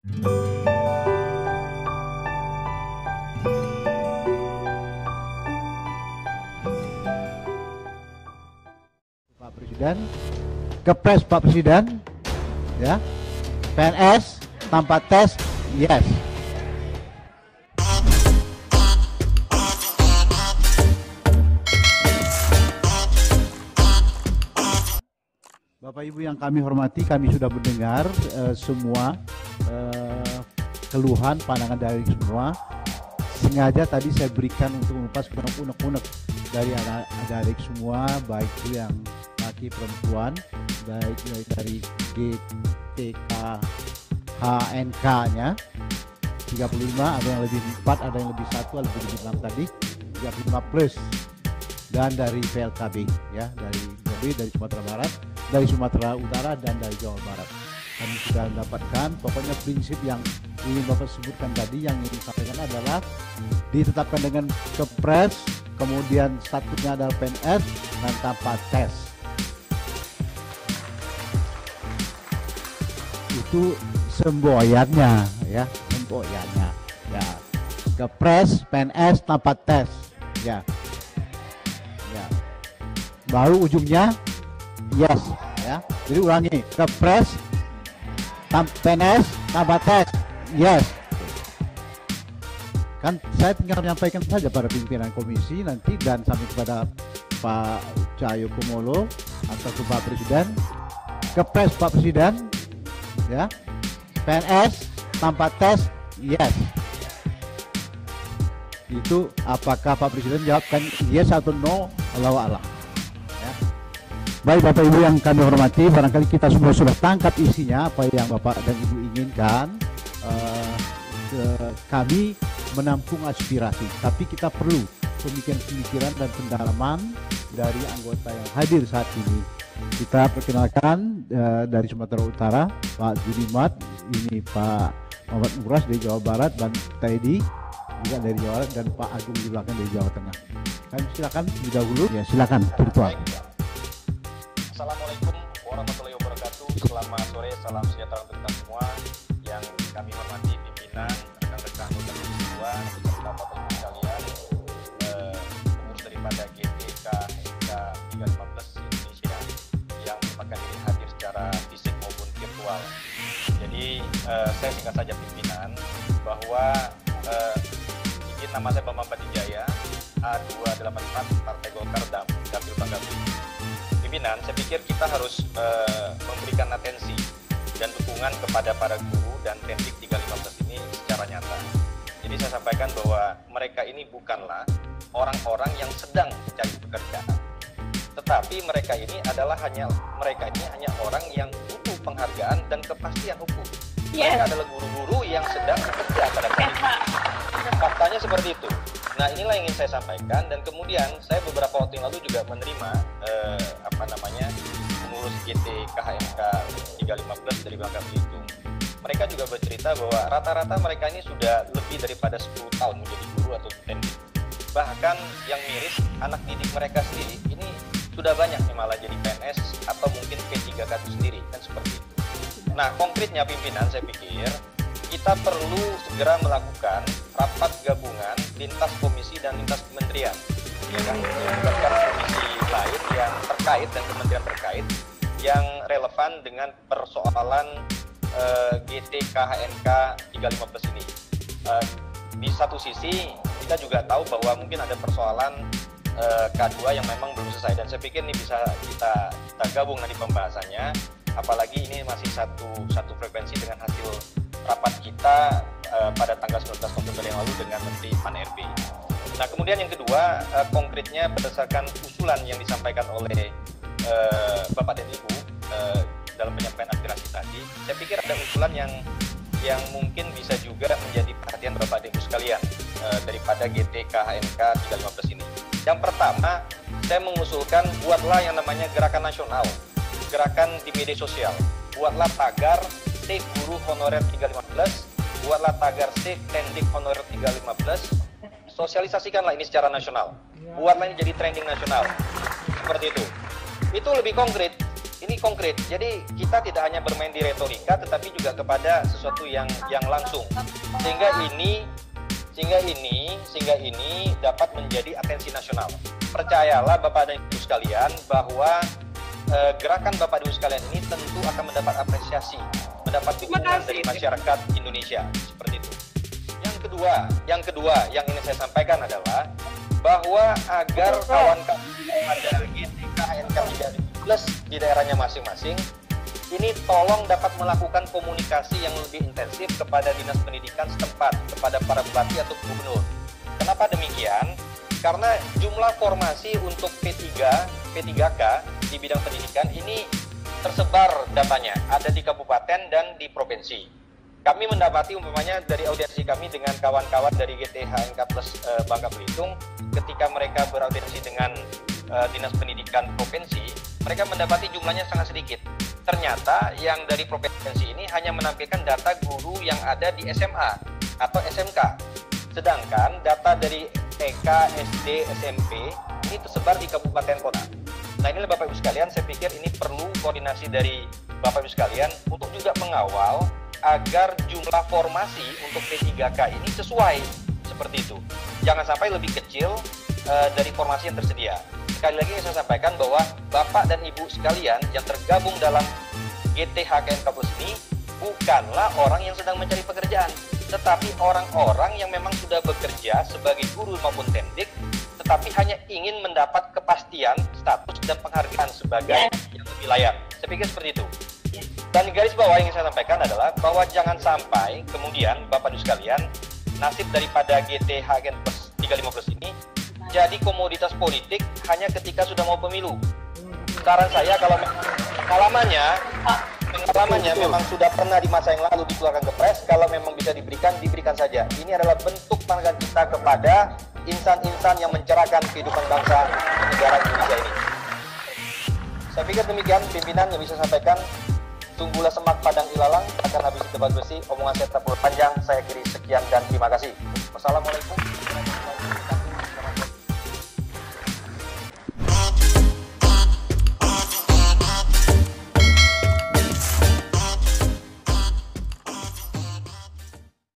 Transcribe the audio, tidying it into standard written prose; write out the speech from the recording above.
Pak Presiden, Kepres Pak Presiden, ya, PNS tanpa tes, yes. Bapak Ibu yang kami hormati, kami sudah mendengar semua keluhan, pandangan dari semua. Sengaja tadi saya berikan untuk mengupas unek-unek dari adik-adik semua, baik itu yang laki perempuan, baik dari GTK HNK-nya 35, ada yang lebih 4, ada yang lebih 1, ada yang lebih 6 tadi, 35 plus, dan dari PLKB, ya, dari Sumatera Barat, dari Sumatera Utara, dan dari Jawa Barat. Kami sudah mendapatkan, pokoknya prinsip yang ingin Bapak sebutkan tadi, yang ingin disampaikan adalah ditetapkan dengan Kepres, kemudian statusnya adalah PNS dan tanpa tes. Itu semboyannya, ya, semboyannya, ya. Kepres, PNS tanpa tes, ya, ya. Baru ujungnya yes, ya. Jadi ulangi, Kepres, PNS tanpa tes, yes. Kan saya tinggal menyampaikan saja pada pimpinan komisi nanti dan sampai kepada Pak Cahyokumolo atau ke Pak Presiden, Kepres Pak Presiden, ya, PNS tanpa tes, yes. Itu apakah Pak Presiden jawabkan yes atau no, Allahu a'lam. Ya. Baik Bapak Ibu yang kami hormati, barangkali kita semua sudah tangkap isinya apa yang Bapak dan Ibu inginkan. Kami menampung aspirasi, tapi kita perlu pemikiran-pemikiran dan pendalaman dari anggota yang hadir saat ini. Kita perkenalkan dari Sumatera Utara, Pak Judimat, ini Pak Muhammad Muras dari Jawa Barat, dan Teddy juga dari Jawa Barat, dan Pak Agung di belakang dari Jawa Tengah. Kami silakan lebih dahulu, ya silakan virtual. Assalamualaikum warahmatullahi wabarakatuh. Selamat sore, salam sejahtera untuk kita semua yang kami hormati pimpinan, rekan-rekan anggota Komisi 2, beserta Bapak Ibu sekalian, pengurus daripada GTK HNK 315 Indonesia yang merupakan diri hadir secara fisik maupun virtual. Jadi saya singkat saja pimpinan bahwa izin, nama saya Bambang Patijaya, A284 Partai Golkar Dapil Banggapi. Pimpinan, saya pikir kita harus memberikan atensi dan dukungan kepada para guru dan Pendik 315 ini secara nyata. Jadi saya sampaikan bahwa mereka ini bukanlah orang-orang yang sedang mencari pekerjaan, tetapi mereka ini hanya orang yang butuh penghargaan dan kepastian hukum. Mereka adalah guru-guru yang sedang bekerja pada saat ini. Faktanya seperti itu. Nah, inilah yang ingin saya sampaikan, dan kemudian saya beberapa waktu yang lalu juga menerima pengurus GTK HNK 315 dari Bangka Belitung. Mereka juga bercerita bahwa rata-rata mereka ini sudah lebih daripada 10 tahun menjadi guru atau pendidik. Bahkan yang miris, anak didik mereka sendiri ini sudah banyak yang malah jadi PNS atau mungkin P3K itu sendiri, kan seperti itu. Nah, konkretnya pimpinan, saya pikir kita perlu segera melakukan rapat gabungan lintas komisi dan lintas kementerian, ya kan, melibatkan komisi lain yang terkait dan kementerian terkait yang relevan dengan persoalan GTK HNK 315 ini. Di satu sisi kita juga tahu bahwa mungkin ada persoalan K2 yang memang belum selesai, dan saya pikir ini bisa kita gabung nanti pembahasannya, apalagi ini masih satu frekuensi dengan hasil rapat kita pada tanggal 19 November yang lalu dengan Menteri Pan-RB. Nah, kemudian yang kedua, konkretnya berdasarkan usulan yang disampaikan oleh Bapak dan Ibu dalam penyampaian aspirasi tadi, saya pikir ada usulan yang mungkin bisa juga menjadi perhatian Bapak dan Ibu sekalian daripada GTK HNK 315 ini. Yang pertama, saya mengusulkan buatlah yang namanya gerakan nasional, gerakan di media sosial. Buatlah tagar Save Guru Honorer 315, buatlah tagar Save Pendik Honorer 315, sosialisasikanlah ini secara nasional, buatlah ini jadi trending nasional, seperti itu. Itu lebih konkret, Ini konkret. Jadi kita tidak hanya bermain di retorika, tetapi juga kepada sesuatu yang langsung. Sehingga ini dapat menjadi atensi nasional. Percayalah Bapak dan Ibu sekalian bahwa gerakan Bapak dan Ibu sekalian ini tentu akan mendapat apresiasi, mendapat dukungan dari masyarakat Indonesia seperti itu. Yang kedua yang ingin saya sampaikan adalah bahwa agar kawan-kawan ada GTK HNK 3.000+ di daerahnya masing-masing ini tolong dapat melakukan komunikasi yang lebih intensif kepada dinas pendidikan setempat, kepada para bupati atau gubernur. Kenapa demikian? Karena jumlah formasi untuk P3, P3K di bidang pendidikan ini tersebar datanya, ada di kabupaten dan di provinsi. Kami mendapati umpamanya dari audiensi kami dengan kawan-kawan dari GTHNK plus Bangka Belitung, ketika mereka beraudiensi dengan Dinas Pendidikan Provinsi, mereka mendapati jumlahnya sangat sedikit. Ternyata yang dari provinsi ini hanya menampilkan data guru yang ada di SMA atau SMK. Sedangkan data dari TK, SD, SMP ini tersebar di kabupaten kota. Nah inilah Bapak Ibu sekalian, saya pikir ini perlu koordinasi dari Bapak Ibu sekalian untuk juga mengawal agar jumlah formasi untuk P3K ini sesuai seperti itu. Jangan sampai lebih kecil dari formasi yang tersedia. Sekali lagi saya sampaikan bahwa Bapak dan Ibu sekalian yang tergabung dalam GTHKNK Plus ini bukanlah orang yang sedang mencari pekerjaan, tetapi orang-orang yang memang sudah bekerja sebagai guru maupun tendik, tetapi hanya ingin mendapat kepastian status dan penghargaan sebagai yang lebih layak. Saya pikir seperti itu. Dan garis bawah yang saya sampaikan adalah bahwa jangan sampai kemudian Bapak Ibu sekalian, nasib daripada GTHKN Plus 35 Plus ini jadi komoditas politik hanya ketika sudah mau pemilu. Saran saya kalau pengalamannya memang sudah pernah di masa yang lalu dikeluarkan kepres, kalau memang bisa diberikan saja. Ini adalah bentuk penghargaan kita kepada insan-insan yang mencerahkan kehidupan bangsa negara Indonesia ini. Saya pikir demikian pimpinan yang bisa sampaikan. Tunggulah semak padang ilalang, akan habis debat bersih. Omongan saya tak perlu panjang, saya kiri sekian dan terima kasih. Wassalamualaikum warahmatullahi wabarakatuh.